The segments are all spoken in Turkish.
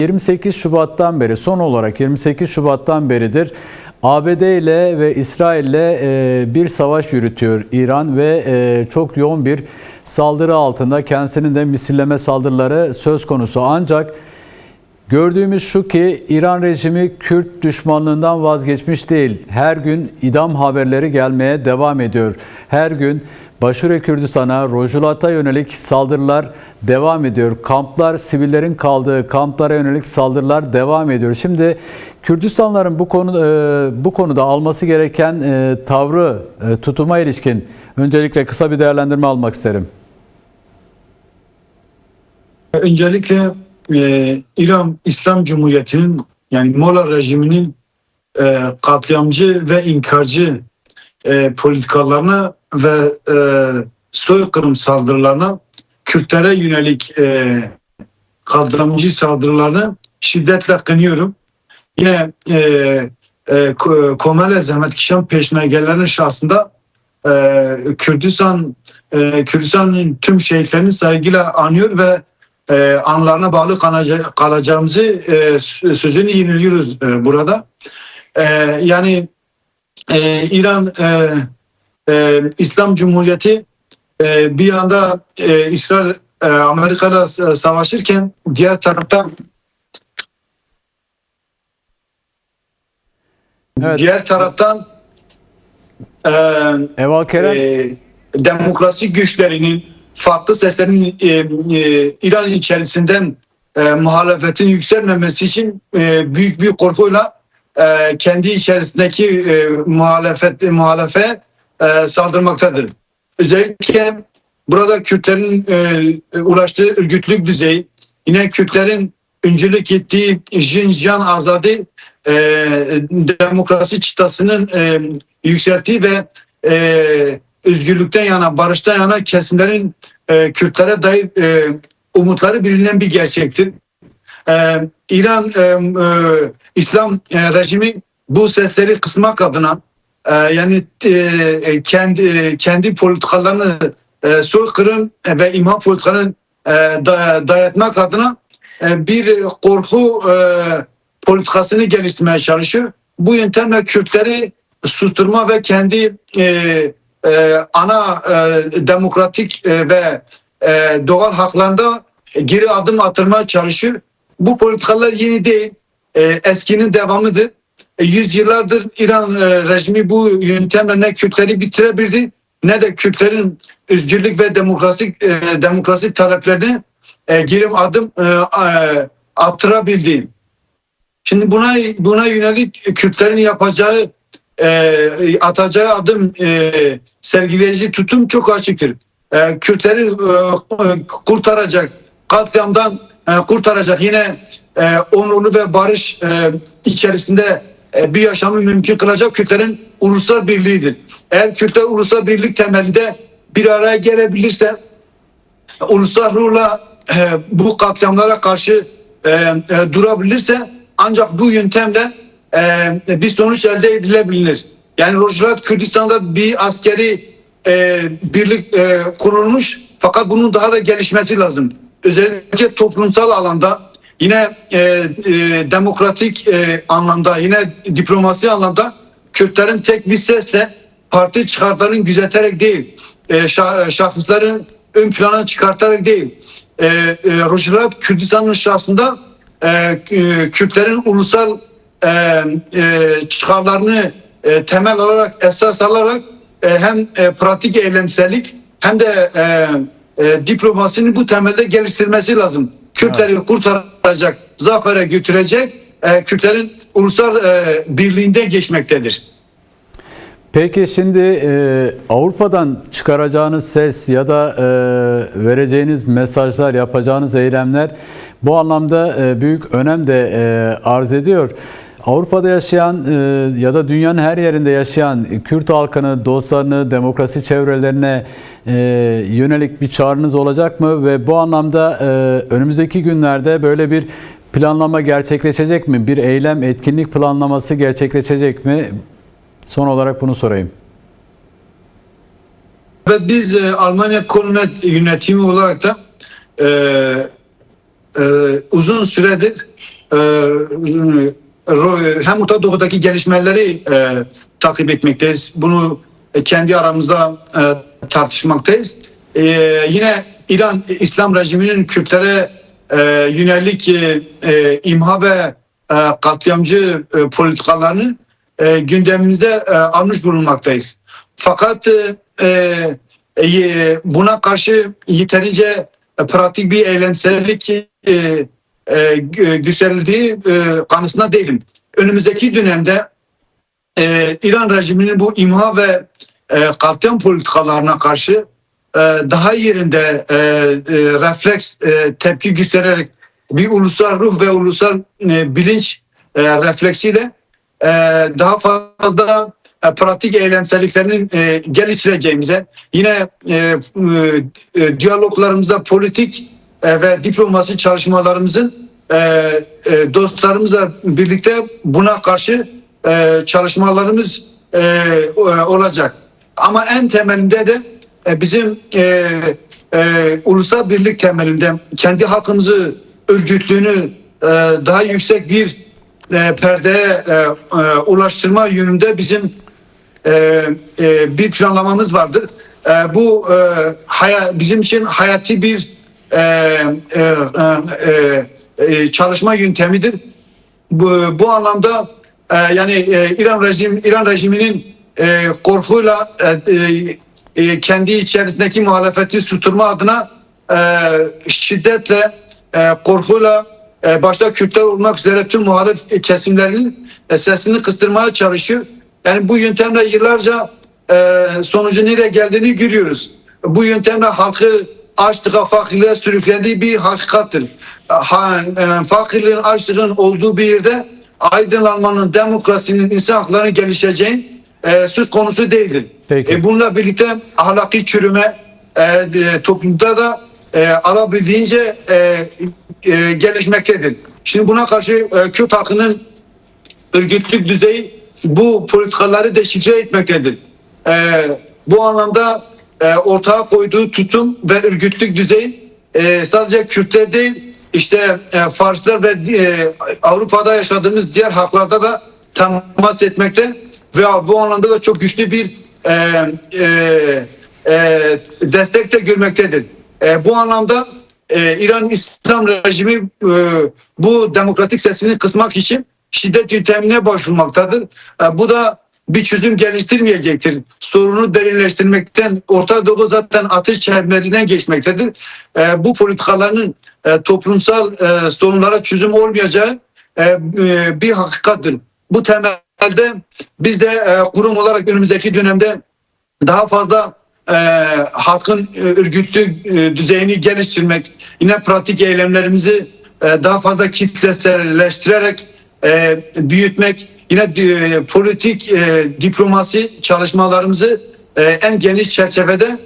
28 Şubat'tan beri, son olarak 28 Şubat'tan beridir ABD ile ve İsrail ile bir savaş yürütüyor İran ve çok yoğun bir saldırı altında, kendisinin de misilleme saldırıları söz konusu. Ancak gördüğümüz şu ki İran rejimi Kürt düşmanlığından vazgeçmiş değil. Her gün idam haberleri gelmeye devam ediyor. Her gün Başure Kürdistan'a, Rojulat'a yönelik saldırılar devam ediyor. Kamplar, sivillerin kaldığı kamplara yönelik saldırılar devam ediyor. Şimdi Kürdistanlıların bu konuda alması gereken tavrı, tutuma ilişkin öncelikle kısa bir değerlendirme almak isterim. Öncelikle İran İslam Cumhuriyeti'nin, yani Molla rejiminin katliamcı ve inkarcı politikalarına ve soykırım saldırılarına, Kürtlere yönelik katliamcı saldırılarını şiddetle kınıyorum. Yine Komele Zahmetkişan peşmergelerinin şahsında Kürdistan'ın tüm şehitlerini saygıyla anıyor ve anlarına bağlı kalacağımızı sözünü yeniliyoruz burada. Yani İran İslam Cumhuriyeti bir yanda İsrail Amerika'da savaşırken diğer taraftan Eval Kerem, demokrasi güçlerinin, farklı seslerin İran içerisinden muhalefetin yükselmemesi için büyük bir korkuyla kendi içerisindeki muhalefet saldırmaktadır. Özellikle burada Kürtlerin ulaştığı örgütlük düzeyi, yine Kürtlerin öncülük ettiği Jinjan Azadi demokrasi çıtasının yükselttiği ve özgürlükten yana, barıştan yana kesimlerin Kürtlere dair umutları bilinen bir gerçektir. İran İslam rejimi bu sesleri kısmak adına, yani kendi politikalarını soykırım ve imha politikalarını dayatmak adına bir korku politikasını geliştirmeye çalışıyor. Bu yöntemle Kürtleri susturma ve kendi ana demokratik ve doğal haklarında geri adım attırmaya çalışıyor. Bu politikalar yeni değil, eskinin devamıdır. Yüzyıllardır İran rejimi bu yöntemle ne Kürtleri bitirebildi, ne de Kürtlerin özgürlük ve demokrasi taleplerine geri adım attırabildi. Şimdi buna yönelik Kürtlerin atacağı adım, sergileyici tutum çok açıktır. Kürtleri kurtaracak, katliamdan kurtaracak, yine onurlu ve barış içerisinde bir yaşamı mümkün kılacak Kürtlerin ulusal birliğidir. Eğer Kürtler ulusal birlik temelinde bir araya gelebilirse, ulusal ruhla bu katliamlara karşı durabilirse, ancak bu yöntemle bir sonuç elde edilebilir. Yani Rojulat Kürdistan'da bir askeri birlik kurulmuş, fakat bunun daha da gelişmesi lazım. Özellikle toplumsal alanda, yine demokratik anlamda, yine diplomasi anlamda Kürtlerin tek bir sesle parti çıkartlarını gözeterek değil, şahısların ön plana çıkartarak değil, Rojulat Kürdistan'ın şahsında Kürtlerin ulusal çıkarlarını temel olarak, esas alarak hem pratik eylemsellik hem de diplomasinin bu temelde geliştirmesi lazım. Kürtleri kurtaracak, zafere götürecek, Kürtlerin ulusal birliğinde geçmektedir. Peki şimdi Avrupa'dan çıkaracağınız ses ya da vereceğiniz mesajlar, yapacağınız eylemler bu anlamda büyük önem de arz ediyor. Avrupa'da yaşayan ya da dünyanın her yerinde yaşayan Kürt halkını, dostlarını, demokrasi çevrelerine yönelik bir çağrınız olacak mı? Ve bu anlamda önümüzdeki günlerde böyle bir planlama gerçekleşecek mi? Bir eylem, etkinlik planlaması gerçekleşecek mi? Son olarak bunu sorayım. Evet, biz Almanya konu yönetimi olarak da uzun süredir hem Orta Doğu'daki gelişmeleri takip etmekteyiz. Bunu kendi aramızda tartışmaktayız. Yine İran İslam rejiminin Kürtlere yönelik imha ve katliamcı politikalarını gündemimizde almış bulunmaktayız. Fakat buna karşı yeterince pratik bir eylemsellik gösterildiği kanısında değilim. Önümüzdeki dönemde İran rejiminin bu imha ve katliam politikalarına karşı daha yerinde refleks tepki göstererek bir ulusal ruh ve ulusal bilinç refleksiyle daha fazla pratik eylemselliklerinin geliştireceğimize, yine diyaloglarımızda politik ve diplomasi çalışmalarımızın dostlarımızla birlikte buna karşı çalışmalarımız olacak. Ama en temelinde de bizim ulusal birlik temelinde kendi halkımızı örgütlüğünü daha yüksek bir perdeye ulaştırma yönünde bizim bir planlamamız vardır. Bu bizim için hayati bir çalışma yöntemidir. Bu anlamda yani İran rejiminin korkuyla kendi içerisindeki muhalefeti susturma adına şiddetle korkuyla başta Kürtler olmak üzere tüm muhalif kesimlerinin sesini kıstırmaya çalışıyor. Yani bu yöntemle yıllarca sonucu nereye geldiğini görüyoruz. Bu yöntemle halkı açlığa, fakirliğe sürüklendiği bir hakikattir. Fakirliğin, açlığın olduğu bir yerde aydınlanmanın, demokrasinin, insan haklarının gelişeceği söz konusu değildir. Bununla birlikte ahlaki çürüme toplumda da alabildiğince gelişmektedir. Şimdi buna karşı Kürt halkının örgütlük düzeyi bu politikaları deşifre etmektedir. Bu anlamda ortaya koyduğu tutum ve örgütlük düzeyi sadece Kürtler değil, işte Farslar ve Avrupa'da yaşadığımız diğer halklarda da temas etmekte ve bu anlamda da çok güçlü bir destek de görmektedir. Bu anlamda İran İslam rejimi bu demokratik sesini kısmak için şiddet yöntemine başvurmaktadır. Bu da bir çözüm geliştirmeyecektir. Sorunu derinleştirmekten, Orta Doğu zaten atış çemberinden geçmektedir. Bu politikaların toplumsal sorunlara çözüm olmayacağı bir hakikattir. Bu temelde biz de kurum olarak önümüzdeki dönemde daha fazla halkın örgütlü düzeyini geliştirmek, yine pratik eylemlerimizi daha fazla kitleselleştirerek büyütmek, yine politik diplomasi çalışmalarımızı en geniş çerçevede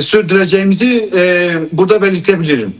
sürdüreceğimizi burada belirtebilirim.